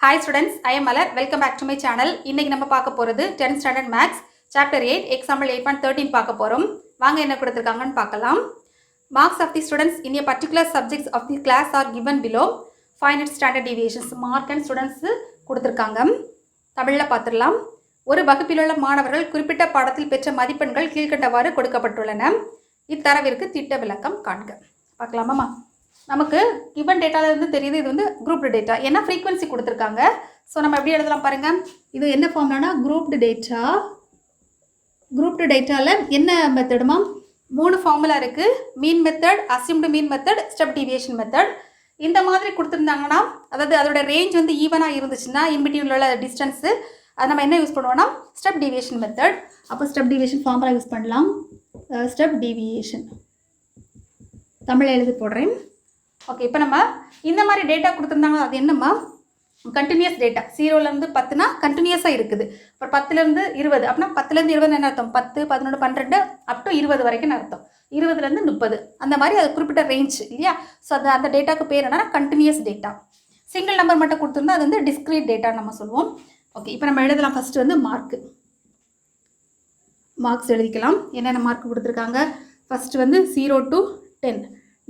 Hi students, I am Malar. Welcome back to my channel. இன்னைக்கு நம்ம பார்க்க போறது 10th standard maths Chapter-8 example 8.13 பார்க்க போறோம். வாங்க என்ன கொடுத்திருக்காங்கன்னு பார்க்கலாம். Marks of the students in a particular subjects of the class are given below. Find its standard deviations. Mark and students கொடுத்திருக்காங்க. தமிழ்ல பார்த்திடலாம். ஒரு வகுப்பில் உள்ள மாணவர்கள் குறிப்பிட்ட பாடத்தில் பெற்ற மதிப்பெண்கள் கீழ்க்கண்டவாறு கொடுக்கப்பட்டுள்ளன. இத்தரவிற்கு திட்ட விளக்கம் காண்க. பார்க்கலாமா? நமக்கு given டேட்டால இருந்து தெரியுது இது வந்து grouped டேட்டா. ஏன்னா frequency கொடுத்திருக்காங்க. சோ நம்ம எப்படி எழுதலாம் பாருங்க. இது என்ன ஃபார்ம்லனா grouped டேட்டா. grouped டேட்டால என்ன மெத்தட்மா? மூணு ஃபார்முலா இருக்கு. மீன் மெத்தட், assumed மீன் மெத்தட், ஸ்டெப் டீவியேஷன் மெத்தட். இந்த மாதிரி கொடுத்திருந்தாங்கன்னா அதாவது அதோட ரேஞ்ச் வந்து ஈவனா இருந்துச்சுன்னா இன் பிட்வீன் உள்ள டிஸ்டன்ஸ் அது நம்ம என்ன யூஸ் பண்ணுவோம்னா ஸ்டெப் டீவியேஷன் மெத்தட். அப்போ ஸ்டெப் டீவியேஷன் ஃபார்முலா யூஸ் பண்ணலாம். ஸ்டெப் டீவியேஷன் தமிழ்ல எழுதி போடுறேன். ஓகே, இப்போ நம்ம இந்த மாதிரி டேட்டா கொடுத்துருந்தாங்க. அது என்னம்மா? Continuous data. 0லேருந்து 10னா கண்டினியூஸாக இருக்குது. இப்போ 10லேருந்து 20 அப்படின்னா 10லேருந்து 20 என்ன அர்த்தம்? 10, 11, 12 அப் டு 20 வரைக்கும் அர்த்தம். 20லேருந்து 30 அந்த மாதிரி அது குறிப்பிட்ட ரேஞ்ச் இல்லையா? ஸோ அந்த டேட்டாக்கு பேர் என்னன்னா கண்டினியூஸ் டேட்டா. சிங்கிள் நம்பர் மட்டும் கொடுத்துருந்தா அது வந்து டிஸ்கிரீட் டேட்டா நம்ம சொல்லுவோம். ஓகே, இப்போ நம்ம எழுதலாம். ஃபஸ்ட்டு வந்து மார்க்ஸ் எழுதிக்கலாம். என்னென்ன மார்க் கொடுத்துருக்காங்க? ஃபஸ்ட்டு வந்து 0 to 10,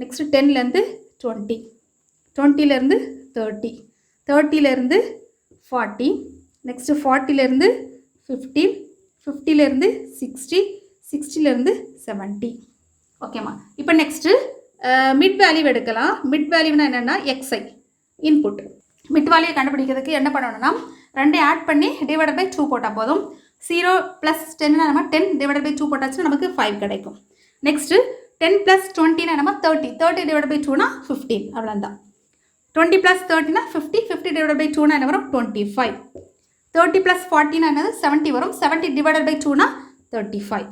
நெக்ஸ்ட்டு 10லேருந்து 20, 20லேருந்து 30, 30லேருந்து 40, நெக்ஸ்ட்டு 40லேருந்து 50, 50லேருந்து 60, 60லேருந்து 70. ஓகேம்மா, இப்போ நெக்ஸ்ட்டு மிட் வேல்யூ எடுக்கலாம். மிட் வேல்யூனா என்னென்னா எக்ஸ்ஐ இன்புட். மிட் வேல்யூ கண்டுபிடிக்கிறதுக்கு என்ன பண்ணணும்னா ரெண்டே ஆட் பண்ணி டிவைடட் பை 2 போட்டால் போதும். 0 + 10னா நம்ம 10 டிவைடட் பை 2 போட்டாச்சுன்னா நமக்கு 5 கிடைக்கும். நெக்ஸ்ட்டு 10 + 20னா நம்ம 30, 30 டிவைடட் பை 2னா 15 அவ்வளோதான். 20 + 30னா 50, 50 டிவைடட் பை 2னா என்ன வரும்? 25. 30 + 40னா என்னது? 70 வரும். 70 டிவைடட் பை 2னா 35.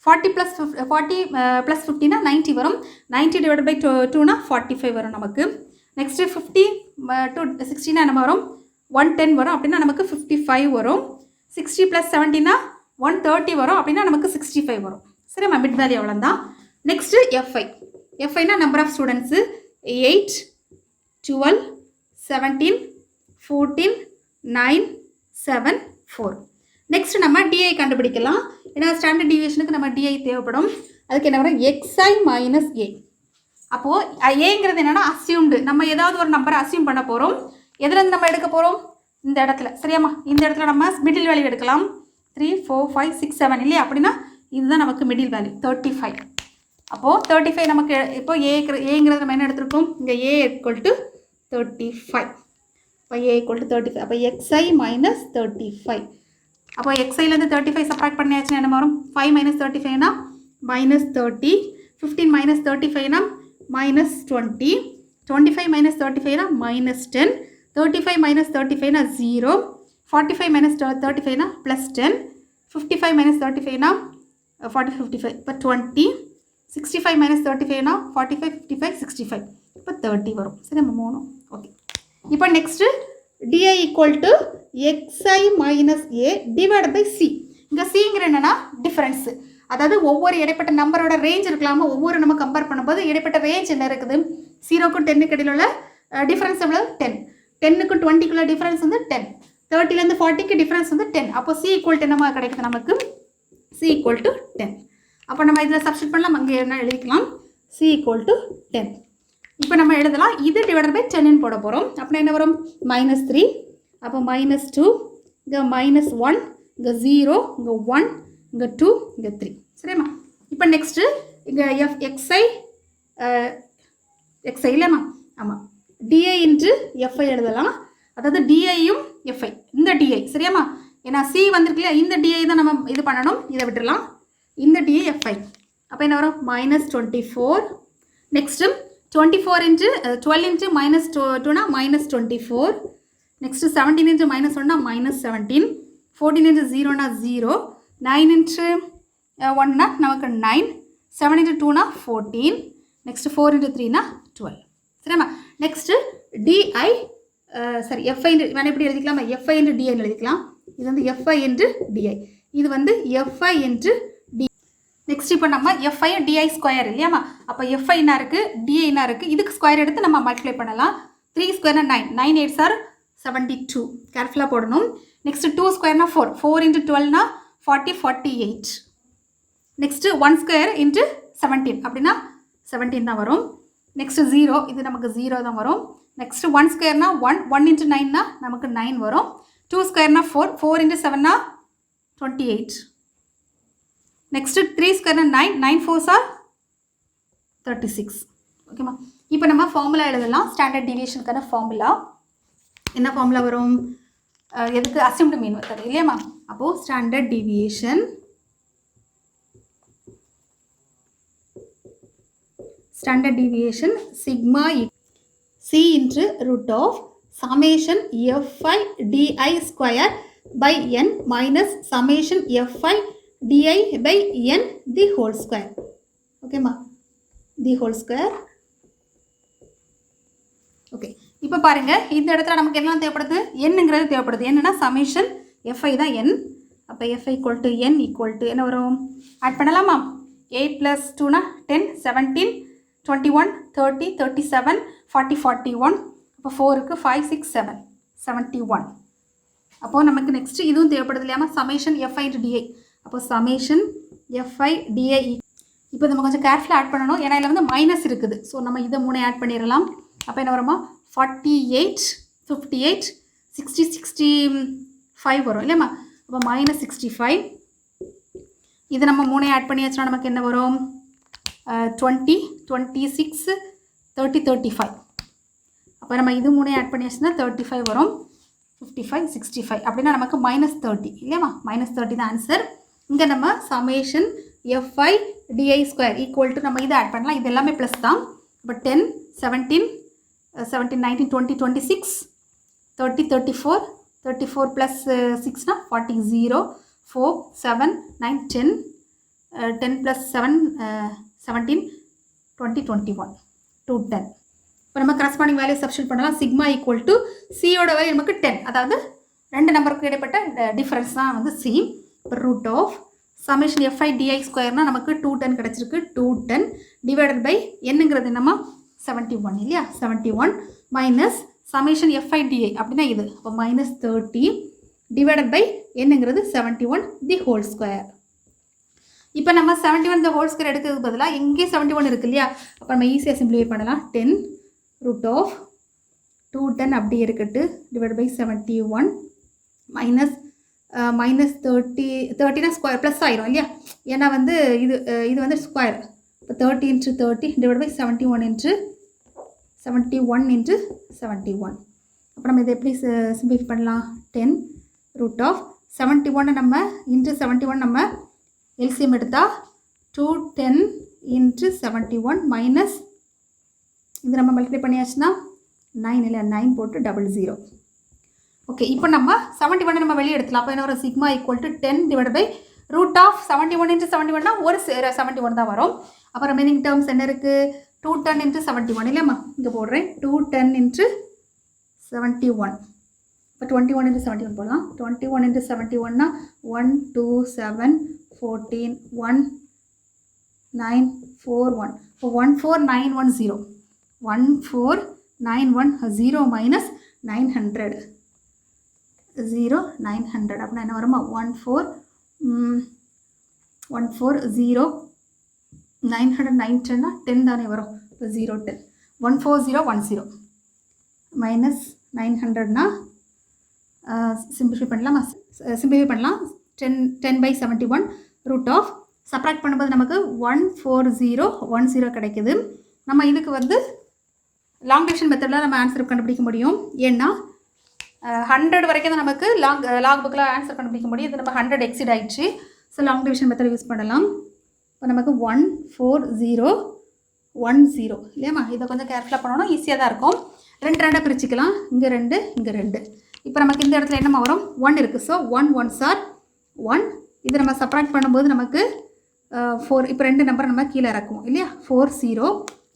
40 + 50னா 90 வரும். 90 டிவைடட் பை 2னா 45 வரும் நமக்கு. நெக்ஸ்ட்டு 50 to 60னா என்ன வரும்? 110 வரும். அப்படின்னா நமக்கு 55 வரும். 60 + 70னா 130 வரும். அப்படின்னா நமக்கு 65 வரும். சரி, நம்ம மிட் வேல்யூ அவ்வளோதான். நெக்ஸ்ட்டு எஃப்ஐனா நம்பர் ஆஃப் ஸ்டூடெண்ட்ஸு 8, 12, 17, 14, 9, 7, 4. நெக்ஸ்ட் நம்ம டிஐ கண்டுபிடிக்கலாம். ஏன்னா ஸ்டாண்டர்ட் டிவியேஷனுக்கு நம்ம டிஐ தேவைப்படும். அதுக்கு என்ன வரும்? எக்ஸ்ஐ மைனஸ் ஏ. அப்போது ஏங்கிறது என்னென்னா அஸ்யூம்டு. நம்ம ஏதாவது ஒரு நம்பரை அஸ்யூம் பண்ண போகிறோம். எதுலேருந்து நம்ம எடுக்க போகிறோம்? இந்த இடத்துல. சரியாம்மா? இந்த இடத்துல நம்ம மிடில் வேல்யூ எடுக்கலாம். 3, 4, 5, 6, 7 இல்லையா? அப்படின்னா இதுதான் நமக்கு மிடில் வேல்யூ 35. அப்போது 35 நமக்கு இப்போ ஏங்கிறது நம்ம என்ன எடுத்துருக்கோம்? இங்கே ஏ = 35. இப்போ ஏ = 35. அப்போ எக்ஸ்ஐ மைனஸ் 35. அப்போ எக்ஸ்ஐலேருந்து 35 சப்ராக்ட் பண்ணியாச்சுன்னா என்ன வரும்? 5 - 35னா -30, 15 - 35னா -20, 25 - 35னா -10, 35 - 35னா 0, 45 - 35னா +10, 55 - 35னா 40, 55 இப்போ 20, 65 - 35னா 45, 55, 65 இப்போ 30 வரும். சரி, நம்ம 3. ஓகே, இப்போ next DI = XI minus A divide by C. இங்கே சிங்கிற என்னென்னா டிஃப்ரென்ஸு. அதாவது ஒவ்வொரு இடைப்பட்ட நம்பரோட ரேஞ்ச் இருக்கலாமா? ஒவ்வொரு நம்ம கம்பேர் பண்ணும்போது இடைப்பட்ட ரேஞ்ச் என்ன இருக்குது? 0க்கும் 10க்கு இடையில உள்ள டிஃப்ரென்ஸ் எவ்வளோ? 10. 10க்கும் 20க்குள்ள டிஃப்ரென்ஸ் வந்து 10. 30லேருந்து 40க்கு டிஃப்ரென்ஸ் வந்து 10. அப்போ சி = என்னமா கிடைக்குது நமக்கு? சி = 10. அப்போ நம்ம இதில் சப்ஸ்டிட் பண்ணலாம். அங்கே என்ன எழுதிக்கலாம்? சி = 10. இப்போ நம்ம எழுதலாம். இது டிவைடட் பை 10ன்னு போட போகிறோம். அப்படின்னா என்ன வரும்? -3. அப்போ -2, இங்கே -1, இங்கே 0, இங்கே 1, இங்கே 2, இங்கே 3. சரிம்மா? இப்போ நெக்ஸ்ட்டு இங்கே எக்ஸ்ஐ இல்லைம்மா? ஆமாம், டிஐ இன்ட்டு எஃப்ஐ எழுதலாம். அதாவது டிஐயும் எஃப்ஐ, இந்த டிஐ சரியாம்மா? ஏன்னா சி வந்திருக்கு இல்லையா? இந்த டிஐ தான் நம்ம இது பண்ணணும். இதை விட்டுடலாம். இந்த டிஐ எஃப்ஐ. அப்போ என்ன வரும்? -24. நெக்ஸ்ட்டு 24 × 12 × -2னா -24. நெக்ஸ்ட்டு 17 × -1னா -17. 14 × 0னா 0. 9 × 1னா நமக்கு 9. 7 × 2னா 14. நெக்ஸ்ட்டு 4 × 3னா 12. சரியாம்மா? நெக்ஸ்ட்டு டிஐ எஃப்ஐ வேணா எப்படி எழுதிக்கலாம்? எஃப்ஐ × டிஐன்னு எழுதிக்கலாம். இது வந்து எஃப்ஐ × டிஐ. இது வந்து எஃப்ஐ × டி. நெக்ஸ்ட் இப்போ நம்ம எஃப்ஐ டிஐ ஸ்கொயர் இல்லையாம்மா? அப்போ எஃப்ஐ என்ன இருக்குது? டிஐ என்ன இருக்குது? இதுக்கு ஸ்கொயர் எடுத்து நம்ம மல்டிப்ளை பண்ணலாம். 3 ² 9, 9 8s are 72. கேர்ஃபுல்லாக போடணும். Next 2 ஸ்கொயர்னா 4. 4 into 12னா 40, 48. Next 1 square into 17 அப்படின்னா 17 தான் வரும். நெக்ஸ்ட்டு 0, இது நமக்கு 0 தான் வரும். நெக்ஸ்ட்டு 1 ஸ்கொயர்னா 1, 1 into 9னா நமக்கு 9 வரும். 2 ஸ்கொயர்னா 4, 4 into 7னா 28. Next 3 ஸ்கொயர்னா 9, 9 4s are 36. ஓகேம்மா. இப்போ நம்ம ஃபார்முலா எழுதலாம். ஸ்டாண்டர்ட் டீவியேஷனுக்கான ஃபார்முலா என்ன ஃபார்முலா வரும்? எதுக்கு? அசியூம்டு மீன் மெத்தட் இல்லையாம்மா? அப்போது standard deviation sigma c into root of summation fi di square by n minus summation fi di by n the whole square. ஓகேம்மா, the whole square. ஓகே, இப்போ பாருங்கள், இந்த இடத்துல நமக்கு என்ன தேவைப்படுது? என்னங்கிறது தேவைப்படுது. என்னன்னா சமேஷன் fi தான் n. அப்போ fi equal to n equal to என்ன வரும்? ஆட் பண்ணலாமா? 8 plus 2னா 10, 17, 21, 30, 37, 40, 41. அப்போ 4க்கு 5, 6, 7, 71. அப்போது நமக்கு நெக்ஸ்ட்டு இதுவும் தேவைப்படுது இல்லையாமா? Summation fi into di. அப்போ சமேஷன் fi di. இப்போ நம்ம கொஞ்சம் கேர்ஃபுல்லாக ஆட் பண்ணணும். ஏன்னா இதில் வந்து மைனஸ் இருக்குது. ஸோ நம்ம இதை 3 ஆட் பண்ணிடலாம். அப்போ என்ன வருமா? 48, 58, 60, 65 வரும் இல்லையாம்மா? அப்போ minus 65. இது நம்ம 3 ஆட் பண்ணியாச்சுன்னா நமக்கு என்ன வரும்? 20, 26, 30, 35. அப்போ நம்ம இது 3 ஆட் பண்ணியாச்சுன்னா 35 வரும். 55, 65 அப்படின்னா நமக்கு -30 இல்லையாம்மா? -30 தான் ஆன்சர். இங்கே நம்ம summation fi di square equal to நம்ம இதை ஆட் பண்ணலாம். இது எல்லாமே ப்ளஸ் தான். இப்போ 10, 17, 17, 19, 20, 26, 30, 34, 34 plus 6 na 40, 0, 4, 7, 9, 10, 10 plus 7, 17, 20, 21, 210. இப்போ நம்ம கரஸ்பாண்டிங் வேல்யூ சப்ஸ்டிட்யூட் பண்ணலாம். சிக்மா ஈக்குவல் டு சியோட வேல்யூ நமக்கு 10, அதாவது ரெண்டு நம்பருக்கு இடைப்பட்ட டிஃபரன்ஸ் தான் வந்து சி. இப்போ root of summation fi di ஸ்கொயர்னா நமக்கு 210 கிடச்சிருக்கு. 210 டிவைடட் பை என்னங்கிறது என்னம்மா? 71 இல்லையா? 71 மைனஸ் சமேஷன் fi di அப்படின்னா இது. அப்போ -30 டிவைடட் பை என்னங்கிறது 71 தி ஹோல் ஸ்கொயர். இப்போ நம்ம 71 தி ஹோல் ஸ்கொயர் எடுக்கிறதுக்கு பதிலாக இங்கே 71 இருக்கு இல்லையா? அப்போ நம்ம ஈஸியாக சிம்பிளிஃபை பண்ணலாம். 10 ரூட் ஆஃப் 210 அப்படி இருக்கட்டு divide by 71 minus -30 square plus ஆயிரும் இல்லையா? ஏன்னா வந்து இது வந்து ஸ்கொயர். இப்போ 30 into 30 டிவைட் பை 71 into 71. அப்போ நம்ம இதை எப்படி சிம்பிளிஃபை பண்ணலாம்? 10 ரூட் ஆஃப் 71 நம்ம இன்ட்டு 71 நம்ம எல்சிஎம் எடுத்தால் 210 into 71 மைனஸ் இது நம்ம மல்டிப்ளை பண்ணியாச்சுன்னா 9 இல்லை 9 போட்டு 00. ஓகே, இப்போ நம்ம 71 நம்ம வெளியே எடுத்துக்கலாம். அப்போ என்ன ஒரு sigma equal to 10 divide by root of 71 into 71னா ஒரு 71 தான் வரும். அப்போ ரிமைனிங் டேர்ம்ஸ் என்ன இருக்குது? 210 into 71 இல்லையாம்மா? இங்கே போடுறேன். 210 into 71. இப்போ 21 into 71 போடலாம். 21 into 71னா 1, 2, 7, 14, 1, 9, 4, 1. இப்போ 14910. 14910 மைனஸ் 900. 900 அப்படின்னா என்ன வருமா? 140 900 910னா 10 தானே வரும். இப்போ 010 14010 மைனஸ் 900னா சிம்பிளிஃபை பண்ணலாம். 10 by 71 ரூட் ஆஃப் சப்ராக்ட் பண்ணும்போது நமக்கு 14010 கிடைக்குது. நம்ம இதுக்கு வந்து லாங் டிவிஷன் மெத்தடில் நம்ம ஆன்சர் கண்டுபிடிக்க முடியும். ஏன்னா 100 வரைக்கும் தான் நமக்கு லாக் புக்கில் ஆன்சர் கண்டுபிடிக்க முடியும். இது நம்ம 100 எக்ஸிட் ஆயிடுச்சு. So long division method use பண்ணலாம். இப்போ நமக்கு 14010 இல்லையாம்மா? இதை கொஞ்சம் கேர்ஃபுல்லாக பண்ணணும். ஈஸியாக தான் இருக்கும். 2 பிரிச்சுக்கலாம். இங்கே 2, இங்கே 2. இப்போ நமக்கு இந்த இடத்துல என்னமா வரும்? 1 இருக்குது. So 1 1s are 1. இதை நம்ம சப்ராக்ட் பண்ணும்போது நமக்கு 4. இப்போ 2 நம்பர் நம்ம கீழே இறக்கும் இல்லையா? 40.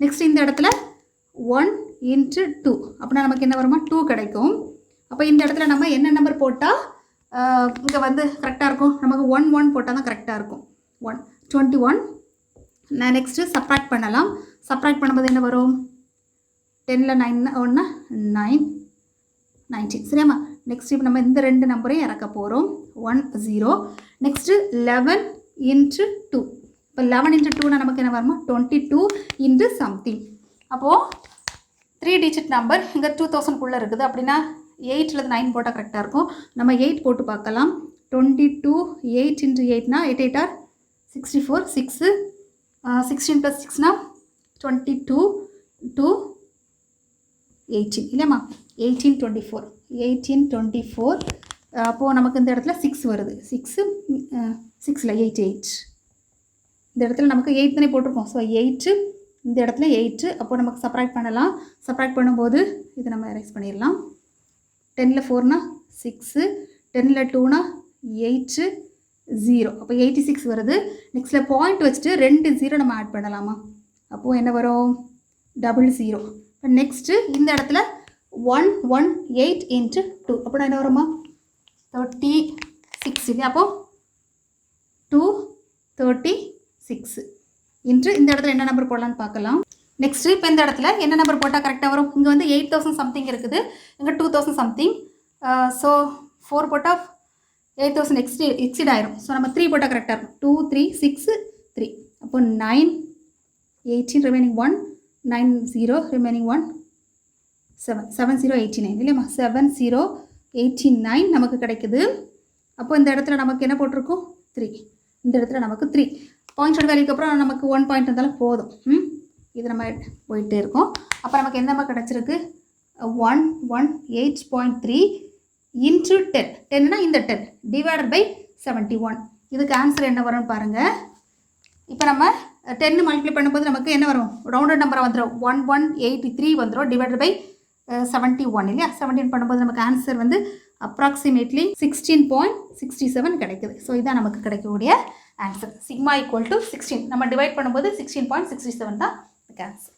நெக்ஸ்ட் இந்த இடத்துல 1 into 2 அப்படின்னா நமக்கு என்ன வருமா? 2 கிடைக்கும். அப்போ இந்த இடத்துல நம்ம என்ன நம்பர் போட்டால் இங்கே வந்து கரெக்டாக இருக்கும்? நமக்கு 1 1 போட்டால் தான் கரெக்டாக இருக்கும். 21. நான் நெக்ஸ்ட்டு சப்ராக்ட் பண்ணலாம். சப்ராக்ட் பண்ணும்போது என்ன வரும்? 10ல் 9 1 9. 19 சரியாம்மா. நெக்ஸ்ட் இப்போ நம்ம இந்த ரெண்டு நம்பரையும் இறக்க போகிறோம். 1 0. Next 11 into 2. இப்போ 11 into 2னா நமக்கு என்ன வருமா 22 into சம்திங். அப்போது 3 டிஜிட் நம்பர் இங்கே 2000குள்ளே இருக்குது. அப்படின்னா 8ல் 9 போட்டால் கரெக்டாக இருக்கும். நம்ம 8 போட்டு பார்க்கலாம். 22 8 into 8னா 8 8 are 64 6 16 plus 6னா 22 2 18 இல்லைம்மா 18 24 18 24. அப்போது நமக்கு இந்த இடத்துல 6 வருது. 6ல் 8 8 இந்த இடத்துல நமக்கு 8 தானே போட்டிருக்கோம். ஸோ 8 இந்த இடத்துல 8. அப்போது நமக்கு சப்ராக்ட் பண்ணலாம். சப்ராக்ட் பண்ணும்போது இதை நம்ம எரேஸ் பண்ணிடலாம். 10ல் 4னா 6 10ல் 2னா 8 0. அப்போ 86 வருது. நெக்ஸ்ட்டில் பாயிண்ட் வச்சுட்டு 2 0 நம்ம ஆட் பண்ணலாமா. அப்போது என்ன வரும் 00. இப்போ நெக்ஸ்ட்டு இந்த இடத்துல 118 into 2 அப்படின்னா என்ன வருமா 36 இல்லையா. அப்போது 236 இன்ட்டு இந்த இடத்துல என்ன நம்பர் போடலான்னு பார்க்கலாம். நெக்ஸ்ட்டு இப்போ இந்த இடத்துல என்ன நம்பர் போட்டால் கரெக்டாக வரும். இங்கே வந்து 8000 சம்திங் இருக்குது, இங்கே 2000 சம்திங். ஸோ 4 போட்டால் 8000 எக்ஸிட் ஆயிரும். ஸோ நம்ம 3 போட்டால் கரெக்டாக இருக்கும். 2 3 6 3. அப்போ 9 18 ரிமைனிங் 1 9 0 ரிமைனிங் 1 7 7089 இல்லைம்மா 7089 நமக்கு கிடைக்குது. அப்போ இந்த இடத்துல நமக்கு என்ன போட்டிருக்கோம் 3. இந்த இடத்துல நமக்கு 3 பாயிண்ட்ஸோட வேல்யூக்கு அப்புறம் நமக்கு 1 பாயிண்ட் இருந்தாலும் போதும். இது நம்ம போயிட்டே இருக்கோம். அப்போ நமக்கு என்ன நம்பர் கிடச்சிருக்கு 118.3 into 10. 10னா இந்த 10 divided by 71. இதுக்கு ஆன்சர் என்ன வரும்னு பாருங்கள். இப்போ நம்ம 10 மல்டிப்ளை பண்ணும்போது நமக்கு என்ன வரும் ரவுண்டட் நம்பராக வந்துடும் 1183 வந்துடும் டிவைடட் பை 71 இல்லையா. 17 பண்ணும்போது நமக்கு ஆன்சர் வந்து அப்ராக்சிமேட்லி 16.67 கிடைக்குது. ஸோ இதான் நமக்கு கிடைக்கக்கூடிய ஆன்சர். சிக்மா ஈக்குவல் டு 16 நம்ம டிவைட் பண்ணும்போது 16.67 தான் ஆன்சர்.